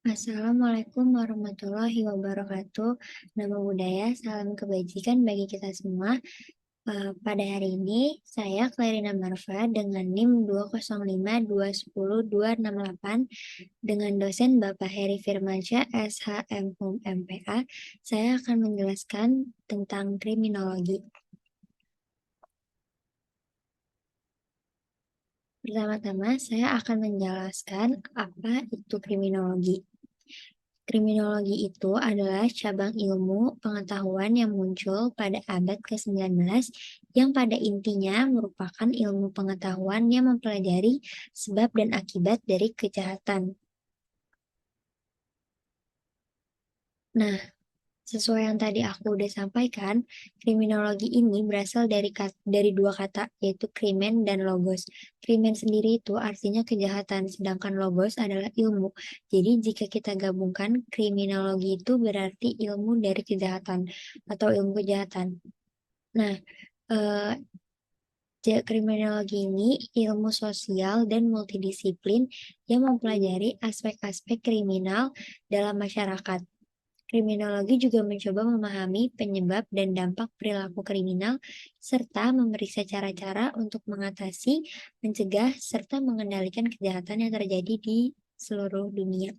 Assalamualaikum warahmatullahi wabarakatuh. Namo Buddhaya, salam kebajikan bagi kita semua. Pada hari ini, saya Clarina Marfa dengan NIM 205210268 dengan dosen Bapak Heri Firmansyah, SHM Hum MPA. Saya akan menjelaskan tentang kriminologi. Pertama-tama, saya akan menjelaskan apa itu kriminologi. Kriminologi itu adalah cabang ilmu pengetahuan yang muncul pada abad ke-19 yang pada intinya merupakan ilmu pengetahuan yang mempelajari sebab dan akibat dari kejahatan. Nah, sesuai yang tadi aku udah sampaikan, kriminologi ini berasal dari dua kata, yaitu krimen dan logos. Krimen sendiri itu artinya kejahatan, sedangkan logos adalah ilmu. Jadi jika kita gabungkan, kriminologi itu berarti ilmu dari kejahatan atau ilmu kejahatan. Nah, eh, kriminologi ini ilmu sosial dan multidisiplin yang mempelajari aspek-aspek kriminal dalam masyarakat. Kriminologi juga mencoba memahami penyebab dan dampak perilaku kriminal, serta memeriksa cara-cara untuk mengatasi, mencegah, serta mengendalikan kejahatan yang terjadi di seluruh dunia.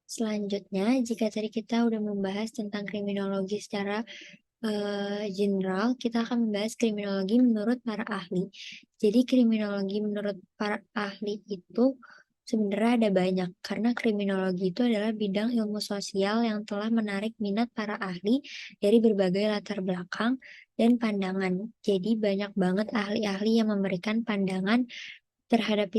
Selanjutnya, jika tadi kita udah membahas tentang kriminologi secara general, kita akan membahas kriminologi menurut para ahli. Jadi kriminologi menurut para ahli itu sebenarnya ada banyak, karena kriminologi itu adalah bidang ilmu sosial yang telah menarik minat para ahli dari berbagai latar belakang dan pandangan. Jadi banyak banget ahli-ahli yang memberikan pandangan terhadap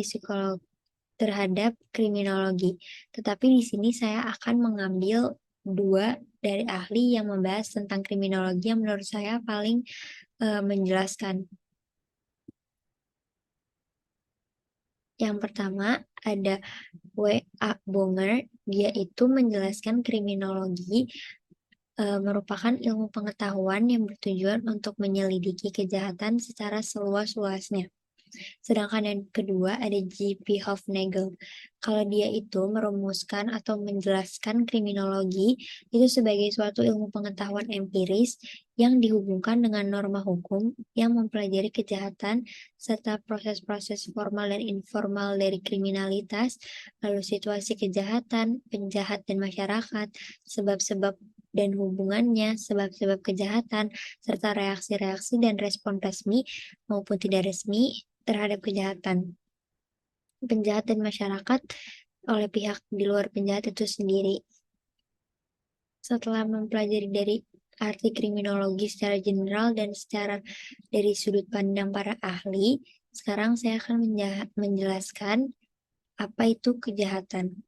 terhadap kriminologi. Tetapi di sini saya akan mengambil dua dari ahli yang membahas tentang kriminologi yang menurut saya paling menjelaskan. Yang pertama ada W.A. Bonger, dia itu menjelaskan kriminologi merupakan ilmu pengetahuan yang bertujuan untuk menyelidiki kejahatan secara seluas-luasnya. Sedangkan yang kedua ada J.P. Hofnagel. Kalau dia itu merumuskan atau menjelaskan kriminologi itu sebagai suatu ilmu pengetahuan empiris yang dihubungkan dengan norma hukum yang mempelajari kejahatan serta proses-proses formal dan informal dari kriminalitas, lalu situasi kejahatan, penjahat dan masyarakat, sebab-sebab dan hubungannya, sebab-sebab kejahatan, serta reaksi-reaksi dan respon resmi maupun tidak resmi terhadap kejahatan penjahat dan masyarakat oleh pihak di luar penjahat itu sendiri. Setelah mempelajari dari arti kriminologi secara general dan secara dari sudut pandang para ahli, sekarang saya akan menjelaskan apa itu kejahatan.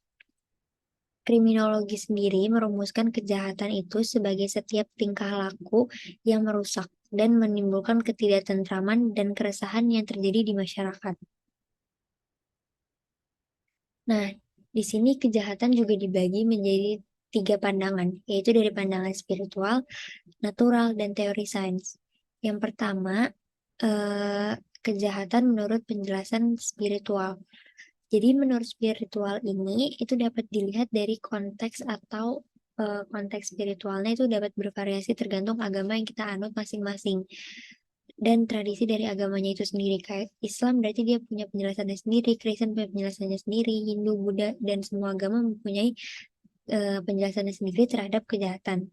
Kriminologi sendiri merumuskan kejahatan itu sebagai setiap tingkah laku yang merusak dan menimbulkan ketidaktentraman dan keresahan yang terjadi di masyarakat. Nah, di sini kejahatan juga dibagi menjadi tiga pandangan, yaitu dari pandangan spiritual, natural, dan teori sains. Yang pertama, eh, kejahatan menurut penjelasan spiritual. Jadi menurut spiritual ini, itu dapat dilihat dari konteks atau konteks spiritualnya itu dapat bervariasi tergantung agama yang kita anut masing-masing dan tradisi dari agamanya itu sendiri. Kayak Islam berarti dia punya penjelasannya sendiri, Kristen punya penjelasannya sendiri, Hindu, Buddha, dan semua agama mempunyai penjelasannya sendiri terhadap kejahatan.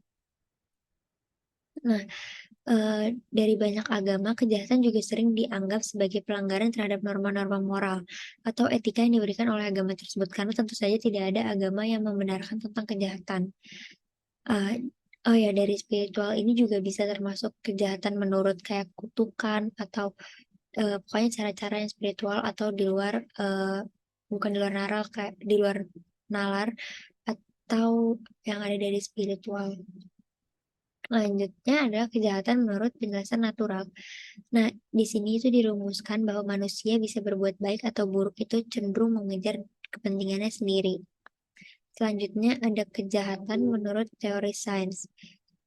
Nah, dari banyak agama, kejahatan juga sering dianggap sebagai pelanggaran terhadap norma-norma moral atau etika yang diberikan oleh agama tersebut, karena tentu saja tidak ada agama yang membenarkan tentang kejahatan. Uh, oh ya, dari spiritual ini juga bisa termasuk kejahatan menurut kayak kutukan atau pokoknya cara-cara yang spiritual atau di luar bukan di luar nalar kayak di luar nalar atau yang ada dari spiritual. Selanjutnya adalah kejahatan menurut penjelasan natural. Nah, di sini itu dirumuskan bahwa manusia bisa berbuat baik atau buruk itu cenderung mengejar kepentingannya sendiri. Selanjutnya ada kejahatan menurut teori sains.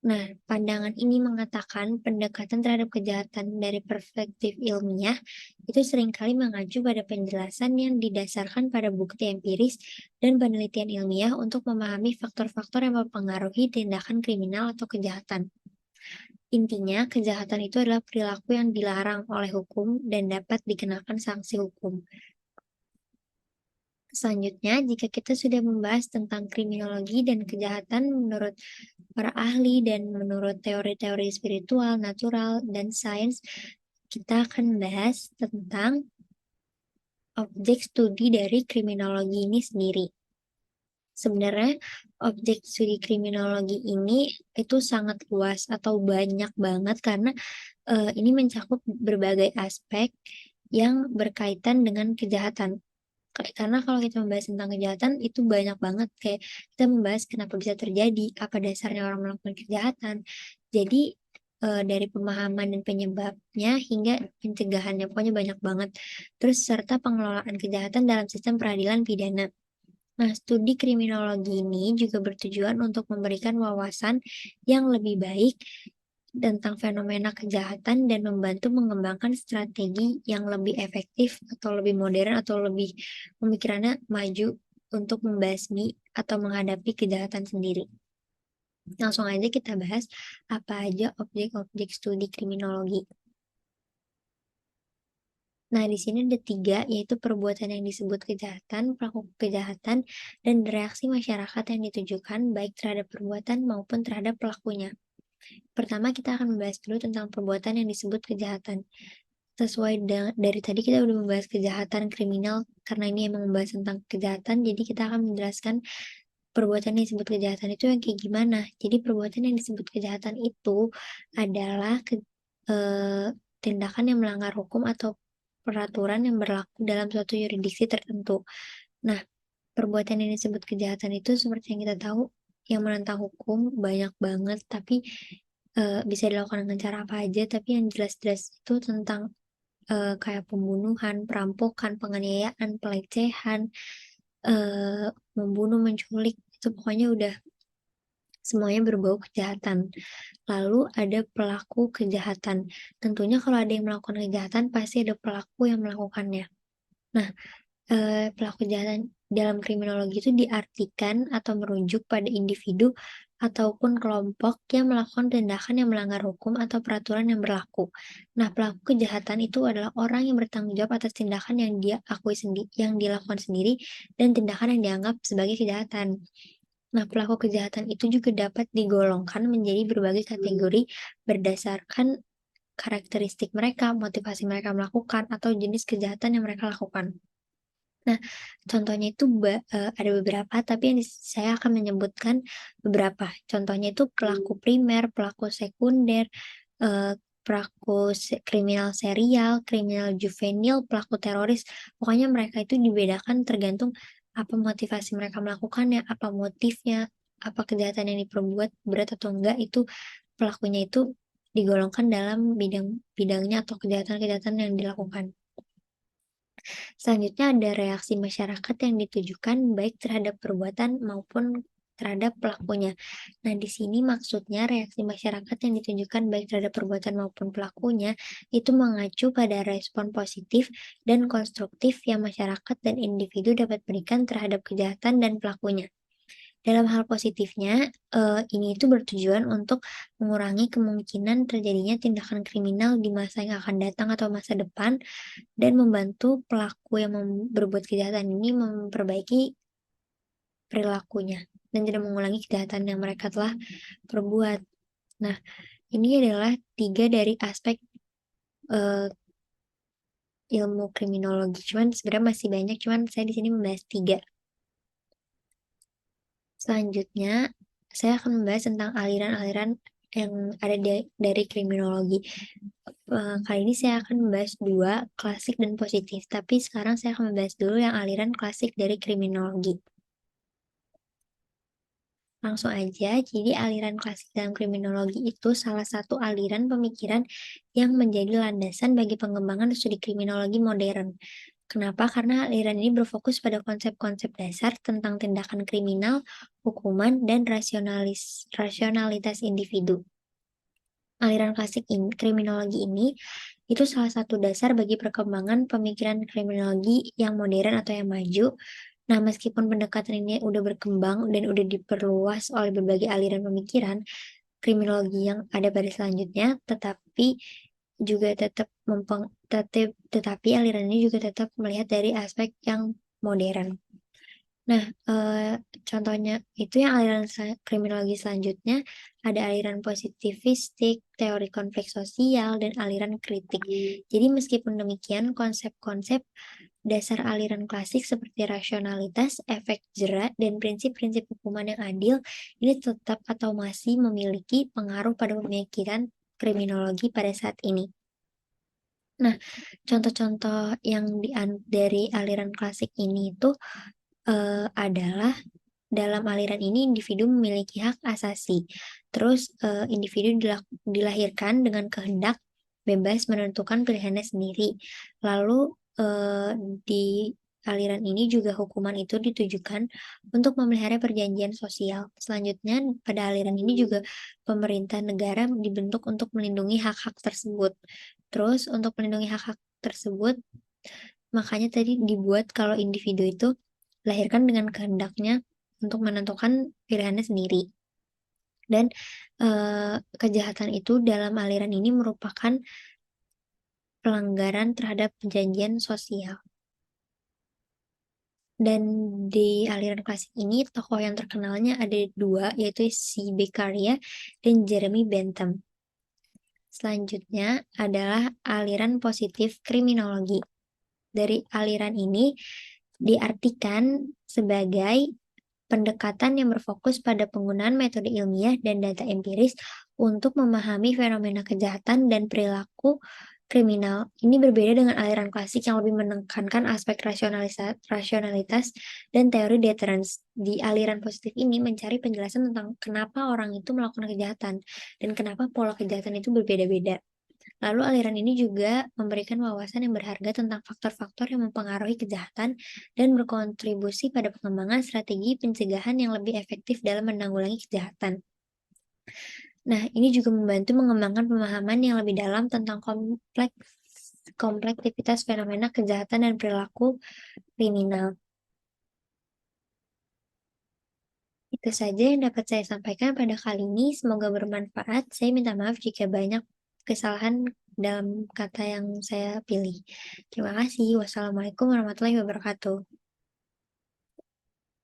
Nah, pandangan ini mengatakan pendekatan terhadap kejahatan dari perspektif ilmiah itu seringkali mengacu pada penjelasan yang didasarkan pada bukti empiris dan penelitian ilmiah untuk memahami faktor-faktor yang mempengaruhi tindakan kriminal atau kejahatan. Intinya, kejahatan itu adalah perilaku yang dilarang oleh hukum dan dapat dikenakan sanksi hukum. Selanjutnya, jika kita sudah membahas tentang kriminologi dan kejahatan menurut para ahli dan menurut teori-teori spiritual, natural, dan sains, kita akan bahas tentang objek studi dari kriminologi ini sendiri. Sebenarnya objek studi kriminologi ini itu sangat luas atau banyak banget karena ini mencakup berbagai aspek yang berkaitan dengan kejahatan. Karena kalau kita membahas tentang kejahatan itu banyak banget, kayak kita membahas kenapa bisa terjadi, apa dasarnya orang melakukan kejahatan. Jadi dari pemahaman dan penyebabnya hingga pencegahannya, pokoknya banyak banget. Terus serta pengelolaan kejahatan dalam sistem peradilan pidana. Nah, studi kriminologi ini juga bertujuan untuk memberikan wawasan yang lebih baik tentang fenomena kejahatan dan membantu mengembangkan strategi yang lebih efektif atau lebih modern atau lebih pemikirannya maju untuk membasmi atau menghadapi kejahatan sendiri. Langsung aja kita bahas apa aja objek-objek studi kriminologi. Nah, di sini ada 3, yaitu perbuatan yang disebut kejahatan, pelaku kejahatan, dan reaksi masyarakat yang ditujukan baik terhadap perbuatan maupun terhadap pelakunya. Pertama, kita akan membahas dulu tentang perbuatan yang disebut kejahatan. Sesuai dari tadi kita udah membahas kejahatan kriminal, karena ini emang membahas tentang kejahatan, jadi kita akan menjelaskan perbuatan yang disebut kejahatan itu yang kayak gimana. Jadi perbuatan yang disebut kejahatan itu adalah tindakan yang melanggar hukum atau peraturan yang berlaku dalam suatu yurisdiksi tertentu. Nah, perbuatan yang disebut kejahatan itu seperti yang kita tahu, yang menentang hukum banyak banget, tapi bisa dilakukan dengan cara apa aja, tapi yang jelas-jelas itu tentang kayak pembunuhan, perampokan, penganiayaan, pelecehan, membunuh, menculik, itu pokoknya udah semuanya berbau kejahatan. Lalu ada pelaku kejahatan. Tentunya kalau ada yang melakukan kejahatan, pasti ada pelaku yang melakukannya. Nah, pelaku kejahatan dalam kriminologi itu diartikan atau merujuk pada individu ataupun kelompok yang melakukan tindakan yang melanggar hukum atau peraturan yang berlaku. Nah, pelaku kejahatan itu adalah orang yang bertanggung jawab atas tindakan yang dia akui sendiri, yang dilakukan sendiri, dan tindakan yang dianggap sebagai kejahatan. Nah, pelaku kejahatan itu juga dapat digolongkan menjadi berbagai kategori berdasarkan karakteristik mereka, motivasi mereka melakukan, atau jenis kejahatan yang mereka lakukan. Nah, contohnya itu ada beberapa, tapi saya akan menyebutkan beberapa. Contohnya itu pelaku primer, pelaku sekunder, pelaku kriminal serial, kriminal juvenil, pelaku teroris. Pokoknya mereka itu dibedakan tergantung apa motivasi mereka melakukannya, apa motifnya, apa kejahatan yang diperbuat berat atau enggak, itu pelakunya itu digolongkan dalam bidangnya atau kejahatan-kejahatan yang dilakukan. Selanjutnya ada reaksi masyarakat yang ditujukan baik terhadap perbuatan maupun terhadap pelakunya. Nah, di sini maksudnya reaksi masyarakat yang ditujukan baik terhadap perbuatan maupun pelakunya itu mengacu pada respon positif dan konstruktif yang masyarakat dan individu dapat berikan terhadap kejahatan dan pelakunya. Dalam hal positifnya, ini itu bertujuan untuk mengurangi kemungkinan terjadinya tindakan kriminal di masa yang akan datang atau masa depan, dan membantu pelaku yang berbuat kejahatan ini memperbaiki perilakunya dan tidak mengulangi kejahatan yang mereka telah perbuat. Nah, ini adalah 3 dari aspek ilmu kriminologi. Cuman sebenarnya masih banyak, cuman saya di sini membahas 3. Selanjutnya, saya akan membahas tentang aliran-aliran yang ada dari kriminologi. Kali ini saya akan membahas 2, klasik dan positif. Tapi sekarang saya akan membahas dulu yang aliran klasik dari kriminologi. Langsung aja, jadi aliran klasik dalam kriminologi itu salah satu aliran pemikiran yang menjadi landasan bagi pengembangan studi kriminologi modern. Kenapa? Karena aliran ini berfokus pada konsep-konsep dasar tentang tindakan kriminal, hukuman, dan rasionalitas individu. Aliran klasik kriminologi ini itu salah satu dasar bagi perkembangan pemikiran kriminologi yang modern atau yang maju. Nah, meskipun pendekatan ini udah berkembang dan udah diperluas oleh berbagai aliran pemikiran, kriminologi yang ada pada selanjutnya, tetapi aliran ini juga tetap melihat dari aspek yang modern. Nah, contohnya itu yang aliran kriminologi selanjutnya ada aliran positivistik, teori konflik sosial, dan aliran kritik. Jadi meskipun demikian, konsep-konsep dasar aliran klasik seperti rasionalitas, efek jera, dan prinsip-prinsip hukuman yang adil ini tetap atau masih memiliki pengaruh pada pemikiran kriminologi pada saat ini. Nah, contoh-contoh yang dari aliran klasik ini itu adalah dalam aliran ini individu memiliki hak asasi. Terus individu dilahirkan dengan kehendak bebas menentukan pilihannya sendiri. Lalu di aliran ini juga hukuman itu ditujukan untuk memelihara perjanjian sosial. Selanjutnya pada aliran ini juga pemerintah negara dibentuk untuk melindungi hak-hak tersebut. Terus untuk melindungi hak-hak tersebut, makanya tadi dibuat kalau individu itu lahirkan dengan kehendaknya untuk menentukan pilihannya sendiri. Dan kejahatan itu dalam aliran ini merupakan pelanggaran terhadap perjanjian sosial. Dan di aliran klasik ini tokoh yang terkenalnya ada dua, yaitu si Beccaria dan Jeremy Bentham. Selanjutnya adalah aliran positif kriminologi. Dari aliran ini diartikan sebagai pendekatan yang berfokus pada penggunaan metode ilmiah dan data empiris untuk memahami fenomena kejahatan dan perilaku kriminal. Ini berbeda dengan aliran klasik yang lebih menekankan aspek rasionalitas dan teori deterrence. Di aliran positif ini mencari penjelasan tentang kenapa orang itu melakukan kejahatan dan kenapa pola kejahatan itu berbeda-beda. Lalu aliran ini juga memberikan wawasan yang berharga tentang faktor-faktor yang mempengaruhi kejahatan dan berkontribusi pada pengembangan strategi pencegahan yang lebih efektif dalam menanggulangi kejahatan. Nah, ini juga membantu mengembangkan pemahaman yang lebih dalam tentang kompleksitas fenomena kejahatan dan perilaku kriminal. Itu saja yang dapat saya sampaikan pada kali ini. Semoga bermanfaat. Saya minta maaf jika banyak kesalahan dalam kata yang saya pilih. Terima kasih. Wassalamualaikum warahmatullahi wabarakatuh.